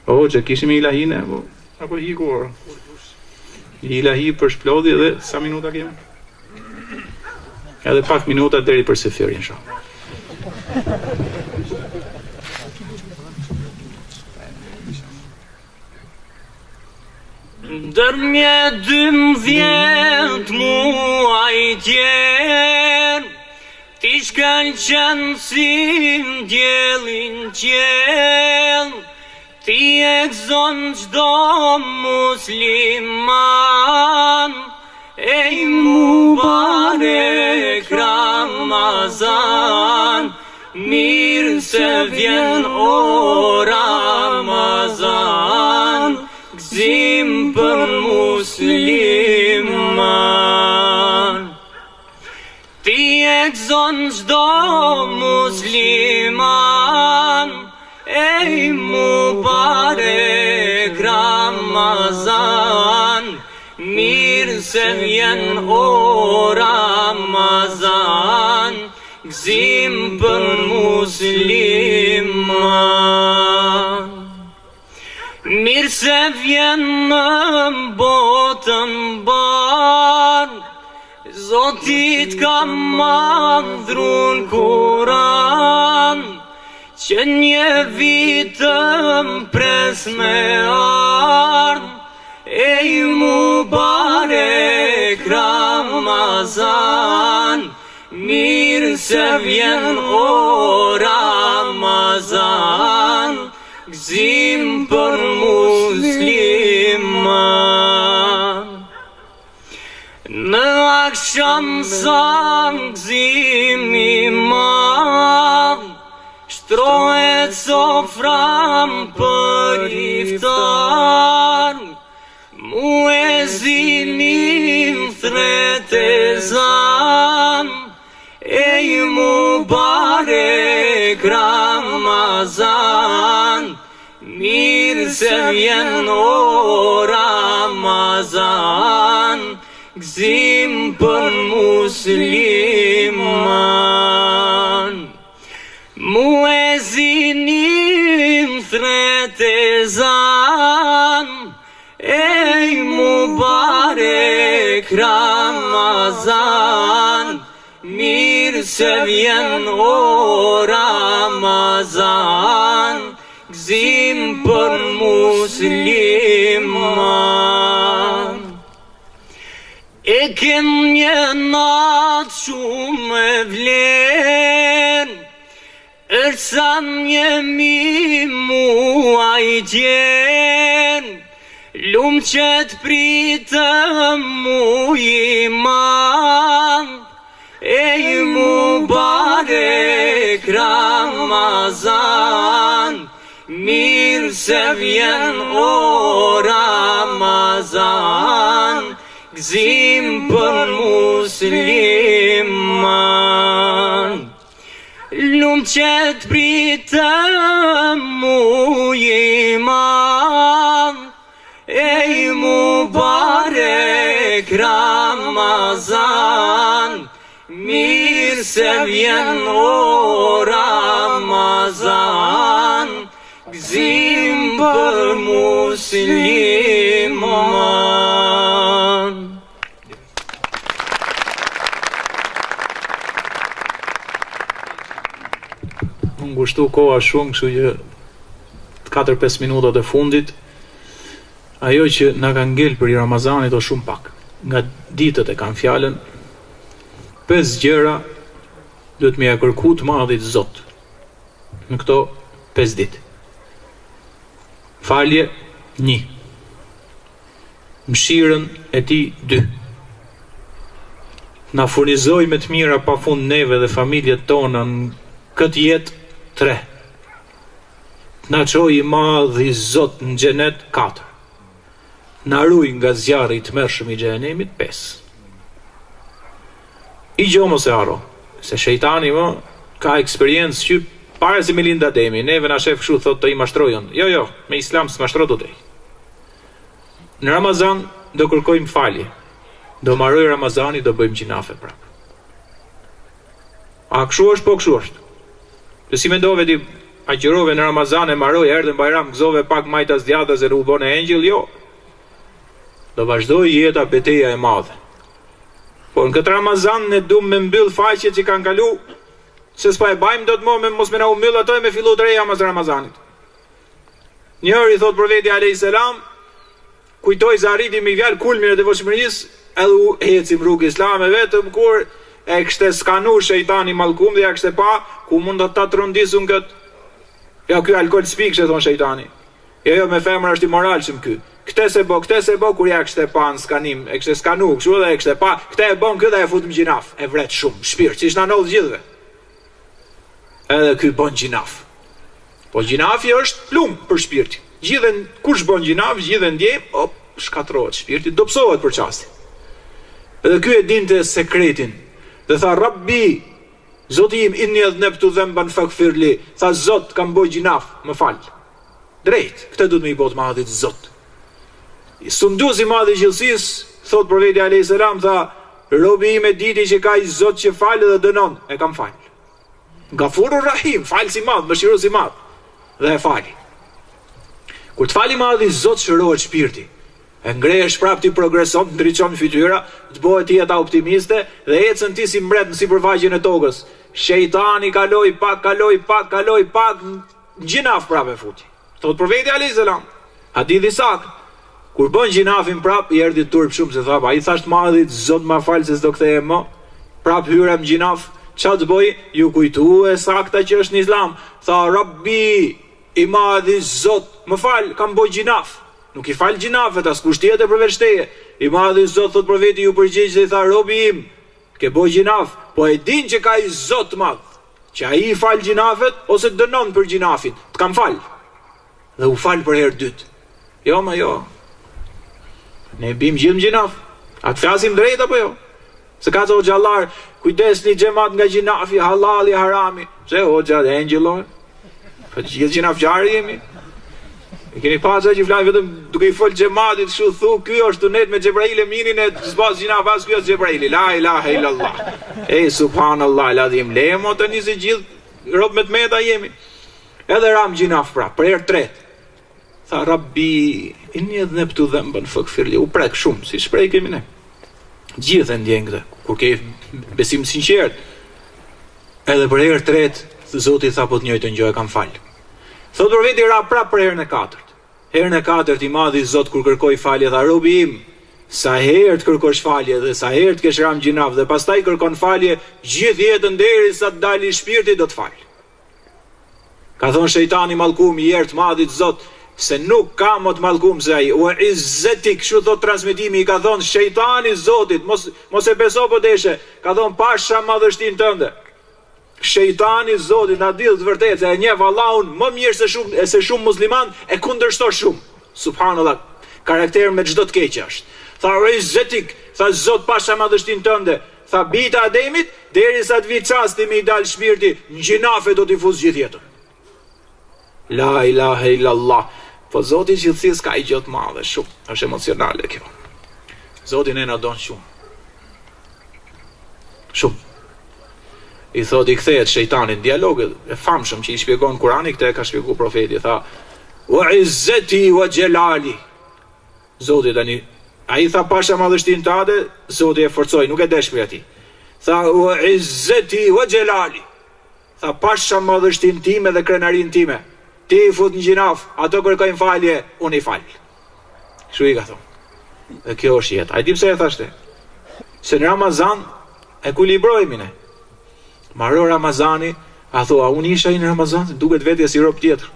O, që kishim ilahine, apo hiku, ilahi për shplodhi dhe sa minuta kemi? Edhe pak minuta deri për sefirin, inshallah. Dërmje 12 muaj tjen, ti shkall qenë si djelin qen, ti e gëzon qdo musliman, ej mubarek Ramazan, mirë se vjen o Ramazan, gëzim për musliman. Ti e gëzon qdo musliman, ej mubarek Ramazan, mirë se vjen o Ramazan, gëzim për musliman. Mirë se vjen në botën bar, Zotit ka madhrun Kuran, që një vitëm pres me ardh, ej mubarek Ramazan, mirë se vjen o Ramazan, gëzim për musliman. Në akşam sa gëzimi madh, shtrohet sofram për iftar, muezinim thret ezan, ej mubarek Ramazan, mirë se vjen o Ramazan, gëzim për musliman. Muezinim thret ezan, ej mubarek Ramazan, mirë se vjen o Ramazan, gëzim për musliman. E kem një natë shumë e vlen, ërsa njemi muaj gjen, lumë që t'pritëm mu iman, ej mubarek Ramazan, mirë se vjen o Ramazan, gëzim për musliman. Lumë që t'pritëm mu iman, ej mubarek Ramazan, mirë se vjen o Ramazan, gëzim për musliman. Ngushtu koha shumë, kështu që 4-5 minutat e fundit, ajo që na ka ngel për i Ramazanit o shumë pak. Nga ditët e kanë fjalën, 5 gjëra duhet me ja kërku të madhit Zot në këto 5 ditë. Falje 1, mëshirën e tij 2, na furnizoj me të mira pafund neve dhe familjet tona në këtë jetë 3, na çoj i madh i Zot në xhenet 4, na ruaj nga zjarri i tmerrshëm i xhenemit 5. I gjo mos e haro, se shejtani ka eksperiencë që pare si me linda Ademi, neve na shef kështu thot të i mashtrojën. Jo, me islam së mashtro do të i. Në Ramazan do kërkojmë falje, do maroj Ramazani, do bëjmë gjinafe prap. A kështu është, po kështu është. Dhe si mendove ti agjërove në Ramazan e mbaroi, erdhi në Bajram, gëzove pak majtas djatës e u bën engjëll, jo. Do vazhdoi jeta betejë e madhe. Por në këtë Ramazan ne duam me mbyll faqet që kanë kalu, se s'pa e bajmë do të më mos me na u mbyll ato e me fillu të reja mas Ramazanit. Njëri thot profeti alayhis salam, kujtoi se arriti me fjalë kulmin e devotshmërisë, edhe u ecim rrugë islame vetëm kur e kishte skanu shejtani mallkum dhe ja kishte pa ku mund të ta trondisën kët. Ja ky alkol spikshë thon shejtani. Jo me femër është i moralshëm ky. Këtë se bo kur ja kishte pa në skanim, e kishte skanu kështu dhe e kishte pa, këtë e bën këtë e fut në gjinaf, e vret shumë, shpirt, siç na ndodh gjithëve. Edhe ky bën gjinaf. Po gjinafi është plumb për shpirtin. Gjithën kush bën gjinaf, gjithën ndjej, shkatrohet shpirti, dobësohet për çastin. Edhe ky e dinte sekretin. Dhe tha Rabbi, Zoti im, inni adhnabtu dhanban faghfirli. Tha Zot, kam bërë gjinaf, më fal. Drejt, këtë duhet me i bot madhit Zot. Sundues i madh i gjithësisë, thot profeti alayhis salam, tha, robi im e diti që ka i Zot që falë dhe dënon, e kam fal. Gafurur Rahim, falës i madh, mëshirues i madh, dhe e fali. Kur të fali madh i Zot shërohet shpirti. E ngrehesh prap ti progreson, ndriçon fytyra, të bëhet jeta optimiste dhe ecën ti si mbret në sipërfaqen e tokës. Shejtani kaloi pak, në gjinaf prap e futi. Thot profeti alayhis salam, hadithi sakt, kur bën gjinafin prap i erdhi turp shumë se tha, ai thasht madhit, Zot ma fal se s'do kthehem më. Prap hyrem në gjinaf, ç'a të bëj? Ju kujtue sakta që është në Islam. Tha Rabbi, i madhi Zot, më fal, kam bërë gjinaf. Nuk i fal gjinafet, as kusht tjetër përveç teje. I madhi Zot, thot profeti, ju përgjigj dhe i tha, robi im, ke bërë gjinaf, po e din që ka i Zot madh, që ai i fal gjinafet ose dënon për gjinafin. Të kam fal. Dhe u fal për herë dytë. Jo, ma jo. Ne bim gjithë në gjinaf. A të flasim drejt apo jo? Se ka të o gjallar, kujdes një gjemat nga gjinafi, halali, harami. Se o gjatë e engjëllor. Për gjithë gjinafqari jemi. E keni pasë që flajnë vetëm duke i fol gjematit, shu thu, ky është të net me Gjebrail e minin e zbas gjinaf, as ky është Gjebraili. La ilaha illallah. Ej, subhanallah, ladhim, lemo të njësi gjithë, rob me të meta jemi. Edhe ram gjinaf pra, për herë tret. Tha, Rabbi, inni adhnabtu dhanban faghfirli, u prek shumë, si shprej kemi ne. Gjithë e ndjen këtë, kur ke besim sinqert. Edhe për herë tret, Zoti tha, po të njëjtën gjë e kam fal. Thot profeti ra prap për herën e katërt. Herën e katërt i madhi Zot kur kërkoi falje tha, robi im, sa herë të kërkosh falje dhe sa herë të kesh ram gjinaf dhe pastaj kërkon falje gjithë jetën derisa të dalë shpirti do të fal. Ka thonë shejtani mallkum i ertë madhit Zot, se nuk ka më të mallkum se ai. O izzetik, kështu thot transmetimi, i ka thonë shejtani Zotit, mos e beso po deshe, ka thonë pasha madhështinë tënde. Shejtani Zotit na dill të vërtetë se e njeh Allahun më mirë se shumë musliman e kundërshton shumë. Subhanallah, karakter me çdo të keq është. Tha o izzetik, tha Zot pasha madhështinë tënde, tha bita Ademit, derisa të vi çasti me i dal shpirti, në gjinafe do t'i fuz gjithë jetën. La ilaha illallah. Po Zoti gjithësisë ka i gjë të madhe shumë, është emocionale kjo. Zoti ne na don shumë. Shumë. I thot i kthehet shejtanit dialoget e famshëm që i shpjegon Kurani, këtë e ka shpjeguar profeti, tha: "Wa izzati wa jalali." Zoti tani, ai tha pasha madhështinë tënde, Zoti e forcoi, nuk e desh për ati. Tha: "Wa izzati wa jalali." Tha pasha madhështinë time dhe krenarinë time. Ti i fut në gjinaf, ato kërkojnë falje, unë i fal. Kështu i ka thonë. Dhe kjo është jetë. A i di pse e thashte? Se në Ramazan e kulibrojmë ne. Maro Ramazani, a thua, unë isha i në Ramazan, duket vetja si rob tjetër.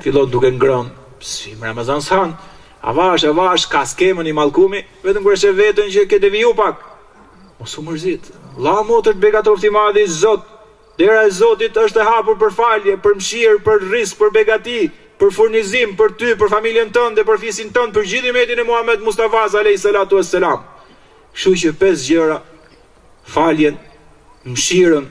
Fillon duke ngrënë, si në Ramazan s'han, avash, ka skemën i mallkumi, vetëm kërëshe vetën që ke deviju pak. Mos u mërzit. La motër të begatofti madhi Zot, dera e Zotit është e hapur për falje, për mëshirë, për risk, për begati, për furnizim, për ty, për familjen tënde, për fisin tënd, për gjithë umetin e Muhammed Mustafa alayhis salatu wassalam. Kështu që 5 gjëra, faljen, mëshirën,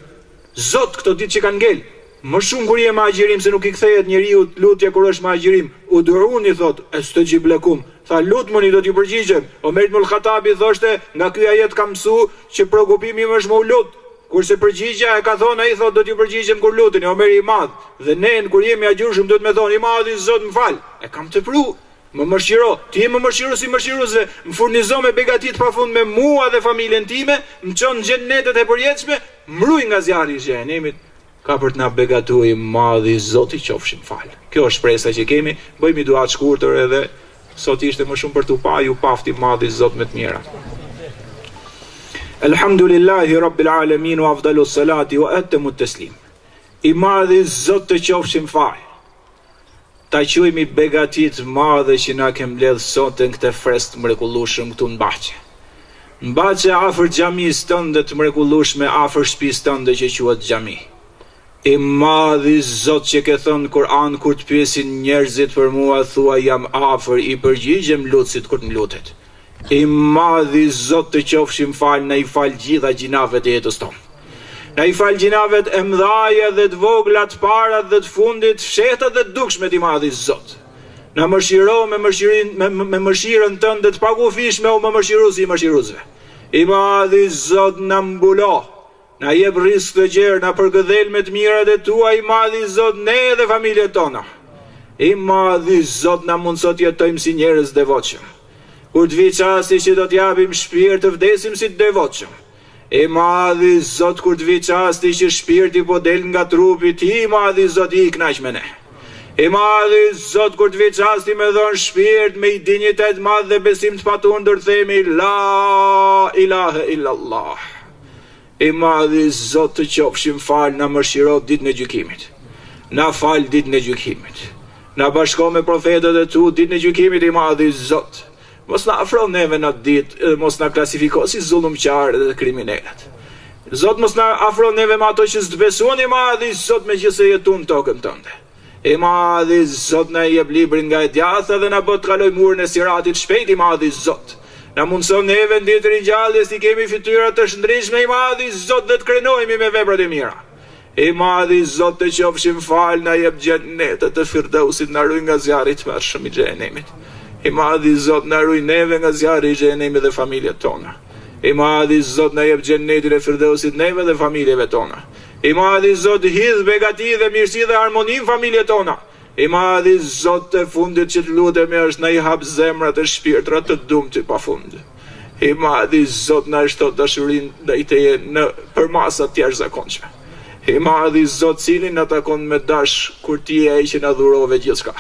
Zot këto ditë që kanë ngel. Më shumë kur je me agjerim se nuk i kthehet njeriu lutja kur është me agjerim. Udhuruni thot, estajib lakum. Tha lutmoni do t'ju përgjigjem. Omer ibn al-Khattabi thoshte, nga ky ajet kam mësuar që shqiptimi më është me u lut. Kurse përgjigja e ka thonë ai thotë do t'ju përgjigjem kur luteni, Omeri i Madh. Dhe ne kur jemi agjurshëm do të më thonë i Madhi Zot më fal. E kam të pru. Më mëshiro, ti më mëshiro si mëshiruese, më furnizo me begati të pafund me mua dhe familjen time, më çon në xhenetet e përjetshme, mruj nga zjarri i xhenemit, ka për të na begatuar i Madhi Zoti qofshin fal. Kjo është shpresa që kemi, bëjmë dua të shkurtër edhe sot ishte më shumë për t'u pa, ju pafti Madhi Zot me të mira. Elhamdulillahi Rabbil Alamin wa afdalu salati wa atamu teslim. I Madhi Zot të qofshin fal. Ta quajmë begatit madhe që na ke mbledh sot në këtë fest mrekullueshëm këtu në Baqe. Në Baqe afër xhamisë tënde të mrekullueshme, afër shtëpisë tënde që quhet xhami. I Madhi Zot që ke thënë Kur'an kur të pyesin njerëzit për mua thua jam afër, i përgjigjem lutësit kur të më lutet. I Madhi Zot të qofshim fal, na i fal gjitha gjinavet e jetës tonë. Na i fal gjinavet e mëdhaja dhe të vogla, të parat dhe të fundit, fshehta dhe të dukshme i Madhi Zot. Na mëshiro me mëshirën tënde të pakufishme, o më mëshiruesi i mëshiruesve. I Madhi Zot na mbulo, na jep rizq të gjerë, na përgëdhel me të mirat e tua, i Madhi Zot, ne dhe familjet tona. I Madhi Zot na mundësot jetojmë si njerëz devotshëm. Kur të vi çasti që do t'japim shpirt të vdesim si të devotshëm. I Madhi Zot kur të vi çasti që shpirti po del nga trupi, ti i Madhi Zot i kënaq me ne. I Madhi Zot kur të vi çasti me dhon shpirt, me dinjitet madh dhe besim të patundur themi la ilahe illallah. I Madhi Zot të qofshim fal, na mëshiro ditën e gjykimit. Na fal ditën e gjykimit. Na bashko me profetët e tu ditën e gjykimit, i Madhi Zot. Mos na afro neve në ditë, mos na klasifiko si zullumqarë dhe kriminalët. Zot mos na afro neve me ato që s'besuan, i Madhi Zot me që se jetun tokën tënde. I Madhi Zot na jep librin nga e djatha dhe na bët kaloj murën e siratit shpejt, i Madhi Zot. Na mundson neve në ditën e gjalljes të kemi fytyra të shndritshme, i Madhi Zot, dhe të krenohemi me veprat e mira. I Madhi Zot të qofshim fal, na jep xhenetet të Firdausit, na ruaj nga zjarri i tmerrshëm i xhenemit. I Madhi Zot na ruaj neve nga zjarri i xhenemit dhe familjet tona. I Madhi Zot na jep xhenetin e Firdausit neve dhe familjeve tona. I Madhi Zot hidh begati dhe mirësi dhe harmoni në familjet tona. I Madhi Zot të fundit që të lutemi është na i hap zemrat e shpirtrat të dumtë pafund. I Madhi Zot na shtot dashurinë ndaj teje në përmasa të jashtëzakonshme. I Madhi Zot cilin na takon me dash kur ti je ai që na dhurove gjithçka.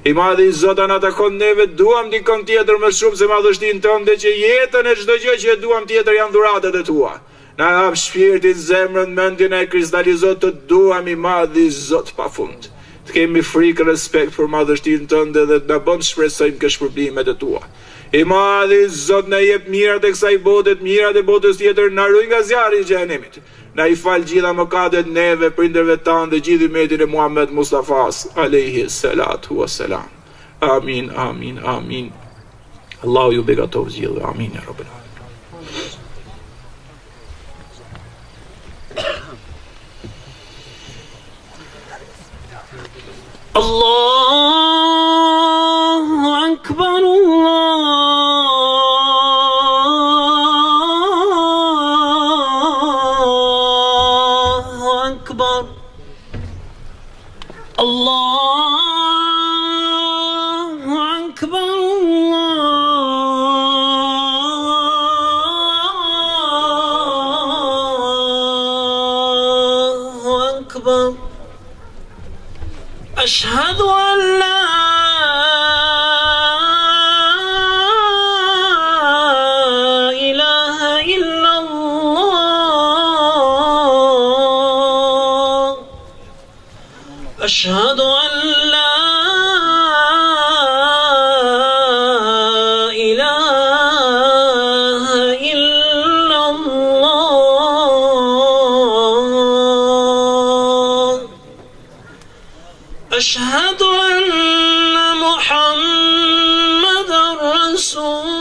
I Madhi Zot na takon neve duam dikon tjetër më shumë se madhështinë tënde, që jetën e çdo gjë që e duam tjetër janë dhuratat e tua. Na hap shpirtin, zemrën, mendjen e kristalizo të duam, i Madhi Zot pafund. Të kemi frikë, respekt për madhështinë tënde dhe të na bën shpresojmë ke shpërblimet e tua. I Madhi Zot na jep mirat e kësaj bote, mirat e botës tjetër, na ruaj nga zjarri i xhenemit. Na i fal gjitha mëkatet neve, prindërve tanë dhe gjithë umetin e Muhammed Mustafas alayhi salatu wassalam. Amin, amin, amin. Allahu ju begatov gjithë. Amin ya rabbal alamin. Allahu akbar, Allahu akbar, Allahu akbar. Ashhadu an la ilaha illallah. Ashhadu an la ilaha illallah. Ashhadu anna Muhammadan Rasulullah.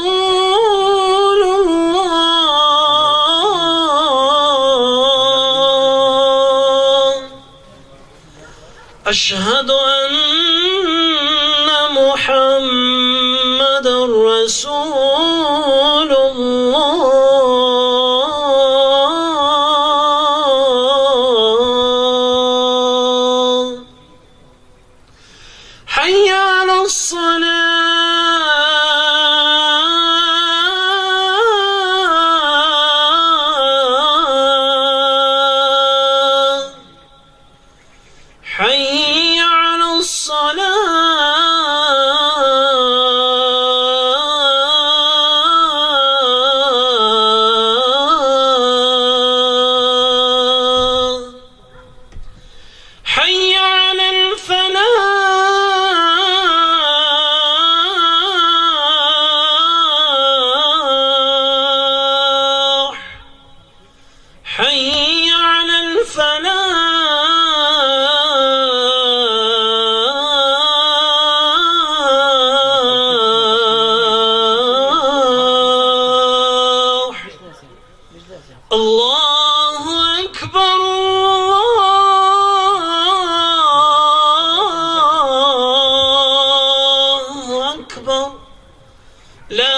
Ashhadu anna Muhammadan Rasulullah. bën La